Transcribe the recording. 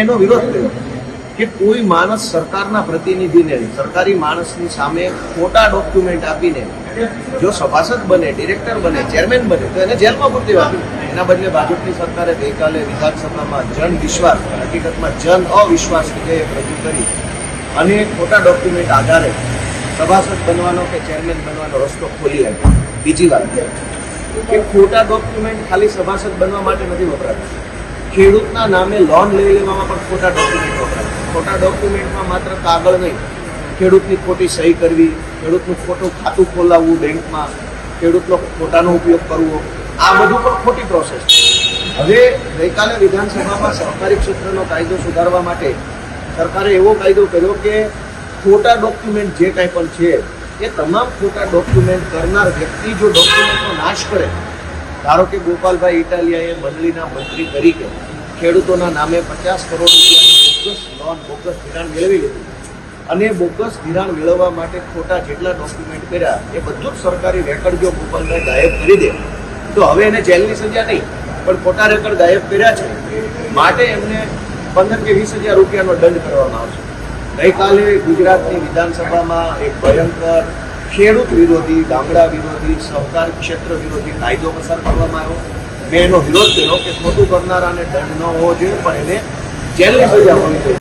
એનો વિરોધ કર્યો કે કોઈ માણસ સરકારના પ્રતિનિધિને સરકારી માણસની સામે ખોટા ડોક્યુમેન્ટ આપીને જો સભાસદ બને, ડિરેક્ટર બને, ચેરમેન બને તો એને જેલમાં પૂરી દેવાની. એના બદલે ભાજપની સરકારે ગઈકાલે વિધાનસભામાં જન વિશ્વાસ, હકીકતમાં જન અવિશ્વાસ વિધેયક રજૂ કરી અને ખોટા ડોક્યુમેન્ટ આધારે સભાસદ બનવાનો કે ચેરમેન બનવાનો રસ્તો ખોલી આપ્યો. બીજી વાત કે ખોટા ડોક્યુમેન્ટ ખાલી સભાસદ બનવા માટે નથી વપરાતા. ખેડૂતના નામે લોન લઈ લેવામાં પણ ખોટા ડોક્યુમેન્ટ વપરાય. ખોટા ડોક્યુમેન્ટમાં માત્ર કાગળ નહીં, ખેડૂતની ખોટી સહી કરવી, ખેડૂતનું ખોટું ખાતું ખોલાવવું બેંકમાં, ખેડૂતનો ખોટાનો ઉપયોગ કરવો, આ બધું પણ ખોટી પ્રોસેસ છે. હવે ગઈકાલે વિધાનસભામાં સહકારી ક્ષેત્રનો કાયદો સુધારવા માટે સરકારે એવો કાયદો કર્યો કે ખોટા ડોક્યુમેન્ટ જે કાંઈ પણ છે એ તમામ ખોટા ડોક્યુમેન્ટ કરનાર વ્યક્તિ જો ડોક્યુમેન્ટનો નાશ કરે, ધારો કે ગોપાલભાઈ ઇટાલિયાએ મંડળીના મંત્રી તરીકે ખેડૂતોના નામે 50 કરોડ રૂપિયાની બોગસ લોન, બોગસ ધિરાણ મેળવી લીધું અને બોગસ ધિરાણ મેળવવા માટે ખોટા જેટલા ડોક્યુમેન્ટ કર્યા એ બધું જ સરકારી રેકર્ડ જો ગોપાલભાઈ ગાયબ કરી દે તો હવે એને જેલની સજા નહીં પણ ખોટા રેકર્ડ ગાયબ કર્યા છે માટે એમને 15 કે 20 હજાર રૂપિયાનો દંડ કરવામાં આવશે. ગઈકાલે ગુજરાતની વિધાનસભામાં એક ભયંકર ખેડૂત વિરોધી, ગામડા વિરોધી, સહકાર ક્ષેત્ર વિરોધી કાયદો પસાર કરવામાં આવ્યો. મેં એનો વિરોધ કર્યો કે ખોટું કરનારાને દંડ ન હોવો જોઈએ પણ એને જેલની સજા હોવી જોઈએ.